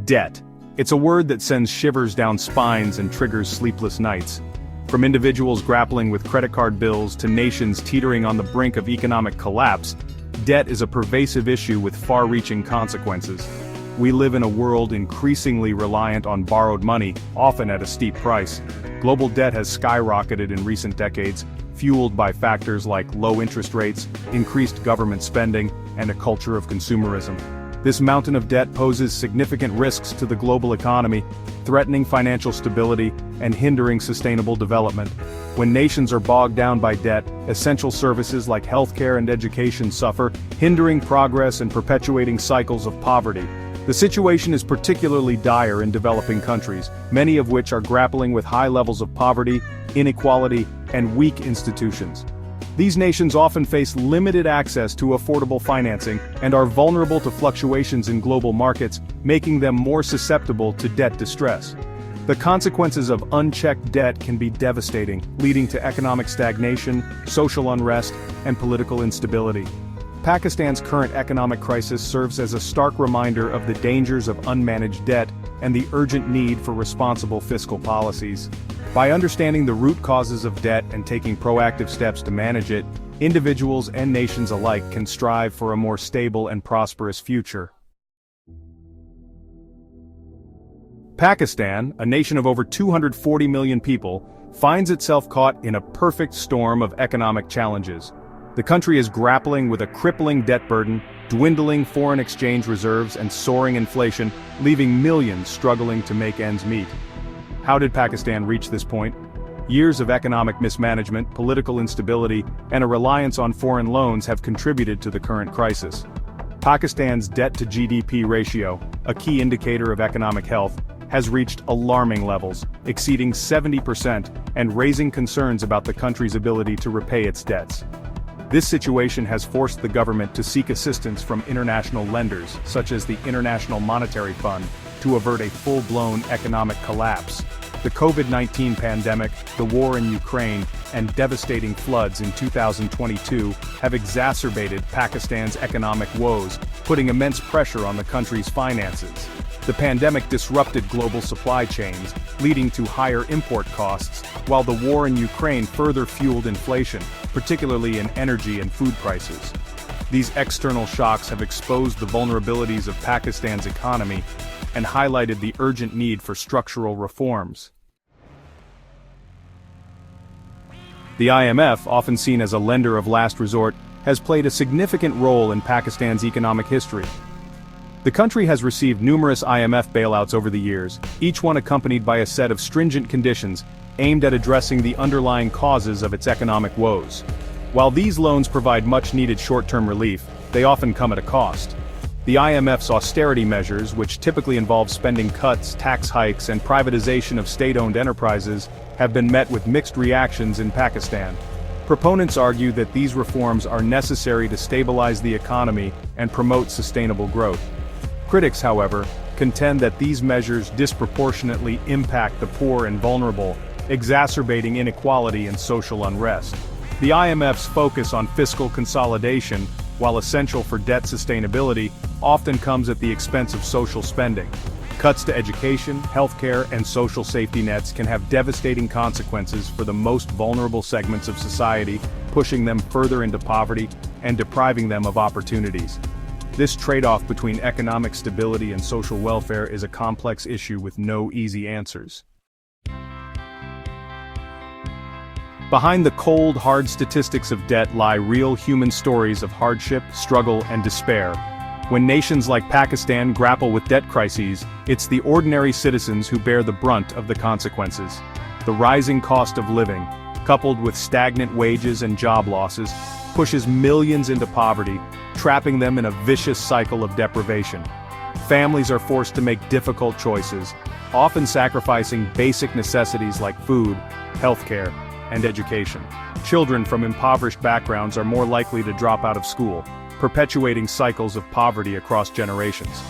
Debt. It's a word that sends shivers down spines and triggers sleepless nights. From individuals grappling with credit card bills to nations teetering on the brink of economic collapse, debt is a pervasive issue with far-reaching consequences. We live in a world increasingly reliant on borrowed money, often at a steep price. Global debt has skyrocketed in recent decades, fueled by factors like low interest rates, increased government spending, and a culture of consumerism. This mountain of debt poses significant risks to the global economy, threatening financial stability and hindering sustainable development. When nations are bogged down by debt, essential services like healthcare and education suffer, hindering progress and perpetuating cycles of poverty. The situation is particularly dire in developing countries, many of which are grappling with high levels of poverty, inequality, and weak institutions. These nations often face limited access to affordable financing and are vulnerable to fluctuations in global markets, making them more susceptible to debt distress. The consequences of unchecked debt can be devastating, leading to economic stagnation, social unrest, and political instability. Pakistan's current economic crisis serves as a stark reminder of the dangers of unmanaged debt and the urgent need for responsible fiscal policies. By understanding the root causes of debt and taking proactive steps to manage it, individuals and nations alike can strive for a more stable and prosperous future. Pakistan, a nation of over 240 million people, finds itself caught in a perfect storm of economic challenges. The country is grappling with a crippling debt burden, dwindling foreign exchange reserves, and soaring inflation, leaving millions struggling to make ends meet. How did Pakistan reach this point? Years of economic mismanagement, political instability, and a reliance on foreign loans have contributed to the current crisis. Pakistan's debt-to-GDP ratio, a key indicator of economic health, has reached alarming levels, exceeding 70% and raising concerns about the country's ability to repay its debts. This situation has forced the government to seek assistance from international lenders, such as the International Monetary Fund, to avert a full-blown economic collapse. The COVID-19 pandemic, the war in Ukraine, and devastating floods in 2022 have exacerbated Pakistan's economic woes, putting immense pressure on the country's finances. The pandemic disrupted global supply chains, leading to higher import costs, while the war in Ukraine further fueled inflation, particularly in energy and food prices. These external shocks have exposed the vulnerabilities of Pakistan's economy and highlighted the urgent need for structural reforms. The IMF, often seen as a lender of last resort, has played a significant role in Pakistan's economic history. The country has received numerous IMF bailouts over the years, each one accompanied by a set of stringent conditions aimed at addressing the underlying causes of its economic woes. While these loans provide much-needed short-term relief, they often come at a cost. The IMF's austerity measures, which typically involve spending cuts, tax hikes, and privatization of state-owned enterprises, have been met with mixed reactions in Pakistan. Proponents argue that these reforms are necessary to stabilize the economy and promote sustainable growth. Critics, however, contend that these measures disproportionately impact the poor and vulnerable, exacerbating inequality and social unrest. The IMF's focus on fiscal consolidation, while essential for debt sustainability, often comes at the expense of social spending. Cuts to education, healthcare, and social safety nets can have devastating consequences for the most vulnerable segments of society, pushing them further into poverty and depriving them of opportunities. This trade-off between economic stability and social welfare is a complex issue with no easy answers. Behind the cold, hard statistics of debt lie real human stories of hardship, struggle, and despair. When nations like Pakistan grapple with debt crises, it's the ordinary citizens who bear the brunt of the consequences. The rising cost of living, coupled with stagnant wages and job losses, pushes millions into poverty, trapping them in a vicious cycle of deprivation. Families are forced to make difficult choices, often sacrificing basic necessities like food, healthcare, and education. Children from impoverished backgrounds are more likely to drop out of school, perpetuating cycles of poverty across generations.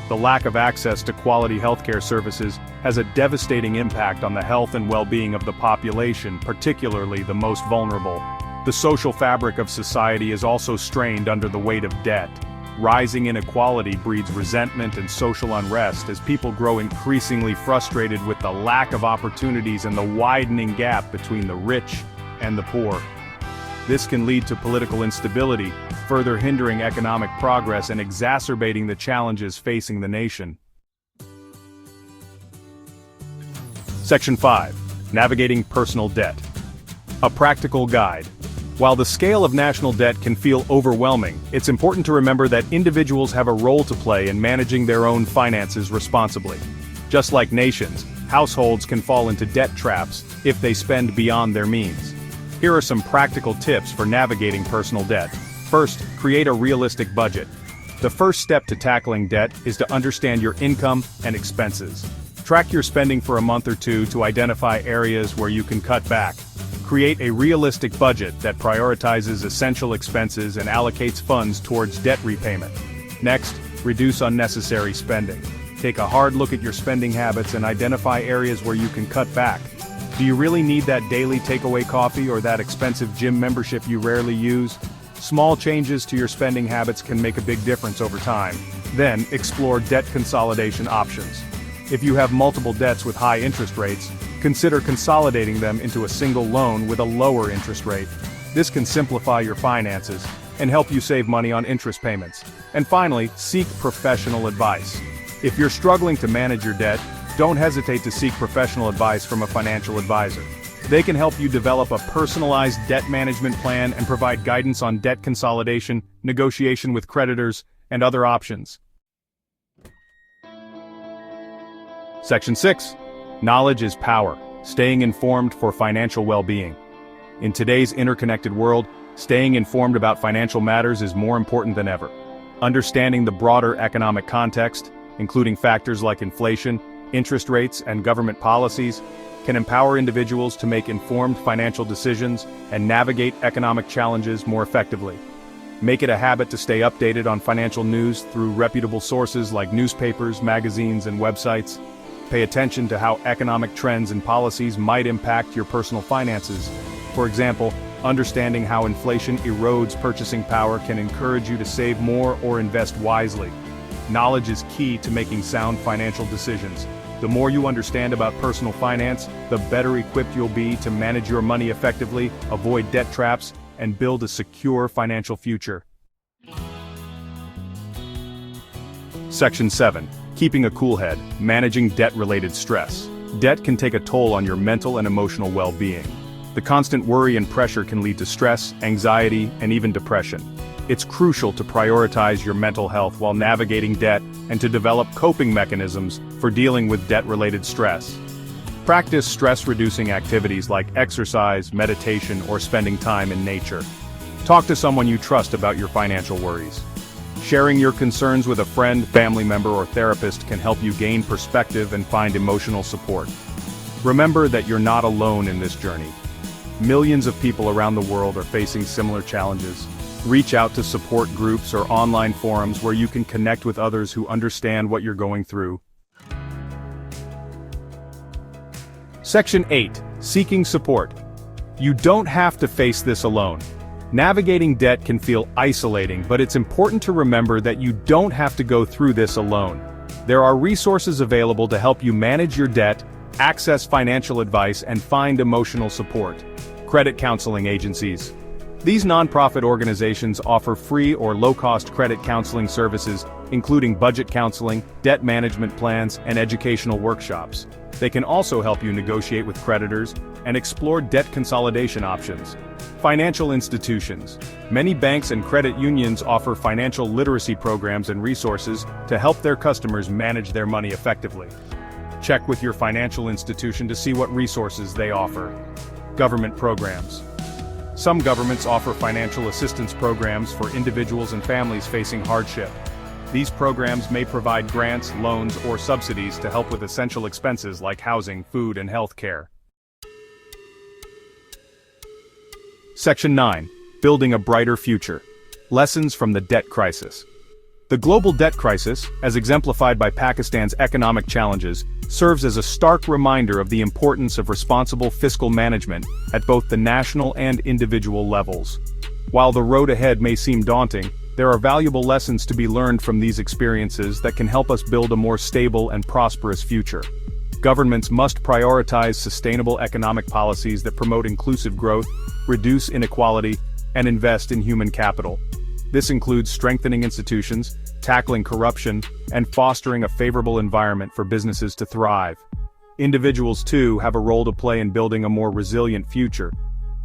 The lack of access to quality healthcare services has a devastating impact on the health and well-being of the population, particularly the most vulnerable. The social fabric of society is also strained under the weight of debt. Rising inequality breeds resentment and social unrest as people grow increasingly frustrated with the lack of opportunities and the widening gap between the rich and the poor. This can lead to political instability, further hindering economic progress and exacerbating the challenges facing the nation. Section 5. Navigating personal debt. A practical guide. While the scale of national debt can feel overwhelming, it's important to remember that individuals have a role to play in managing their own finances responsibly. Just like nations, households can fall into debt traps if they spend beyond their means. Here are some practical tips for navigating personal debt. First, create a realistic budget. The first step to tackling debt is to understand your income and expenses. Track your spending for a month or two to identify areas where you can cut back. Create a realistic budget that prioritizes essential expenses and allocates funds towards debt repayment. Next, reduce unnecessary spending. Take a hard look at your spending habits and identify areas where you can cut back. Do you really need that daily takeaway coffee or that expensive gym membership you rarely use? Small changes to your spending habits can make a big difference over time. Then, explore debt consolidation options. If you have multiple debts with high interest rates, consider consolidating them into a single loan with a lower interest rate. This can simplify your finances and help you save money on interest payments. And finally, seek professional advice. If you're struggling to manage your debt, don't hesitate to seek professional advice from a financial advisor. They can help you develop a personalized debt management plan and provide guidance on debt consolidation, negotiation with creditors, and other options. Section 6. Knowledge is power. Staying informed for financial well-being. In today's interconnected world, staying informed about financial matters is more important than ever. Understanding the broader economic context, including factors like inflation, interest rates, and government policies, can empower individuals to make informed financial decisions and navigate economic challenges more effectively. Make it a habit to stay updated on financial news through reputable sources like newspapers, magazines, and websites. Pay attention to how economic trends and policies might impact your personal finances. For example, understanding how inflation erodes purchasing power can encourage you to save more or invest wisely. Knowledge is key to making sound financial decisions. The more you understand about personal finance, the better equipped you'll be to manage your money effectively, avoid debt traps, and build a secure financial future. Section 7. Keeping a cool head, managing debt-related stress. Debt can take a toll on your mental and emotional well-being. The constant worry and pressure can lead to stress, anxiety, and even depression. It's crucial to prioritize your mental health while navigating debt and to develop coping mechanisms for dealing with debt-related stress. Practice stress-reducing activities like exercise, meditation, or spending time in nature. Talk to someone you trust about your financial worries. Sharing your concerns with a friend, family member, or therapist can help you gain perspective and find emotional support. Remember that you're not alone in this journey. Millions of people around the world are facing similar challenges. Reach out to support groups or online forums where you can connect with others who understand what you're going through. Section 8. Seeking support. You don't have to face this alone. Navigating debt can feel isolating, but it's important to remember that you don't have to go through this alone. There are resources available to help you manage your debt, access financial advice, and find emotional support. Credit counseling agencies. These nonprofit organizations offer free or low-cost credit counseling services, including budget counseling, debt management plans, and educational workshops. They can also help you negotiate with creditors and explore debt consolidation options. Financial institutions. Many banks and credit unions offer financial literacy programs and resources to help their customers manage their money effectively. Check with your financial institution to see what resources they offer. Government programs. Some governments offer financial assistance programs for individuals and families facing hardship. These programs may provide grants, loans, or subsidies to help with essential expenses like housing, food, and health care. Section 9. Building a brighter future. Lessons from the debt crisis. The global debt crisis, as exemplified by Pakistan's economic challenges, serves as a stark reminder of the importance of responsible fiscal management at both the national and individual levels. While the road ahead may seem daunting, There are valuable lessons to be learned from these experiences that can help us build a more stable and prosperous future. Governments must prioritize sustainable economic policies that promote inclusive growth, reduce inequality, and invest in human capital. This includes strengthening institutions, tackling corruption, and fostering a favorable environment for businesses to thrive. Individuals, too, have a role to play in building a more resilient future.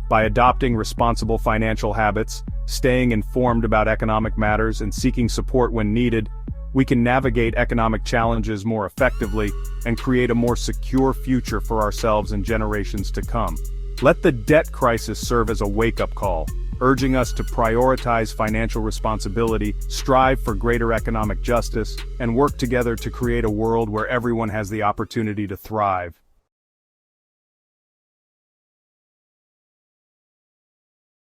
By adopting responsible financial habits, staying informed about economic matters, and seeking support when needed, we can navigate economic challenges more effectively and create a more secure future for ourselves and generations to come. Let the debt crisis serve as a wake-up call, urging us to prioritize financial responsibility, strive for greater economic justice, and work together to create a world where everyone has the opportunity to thrive.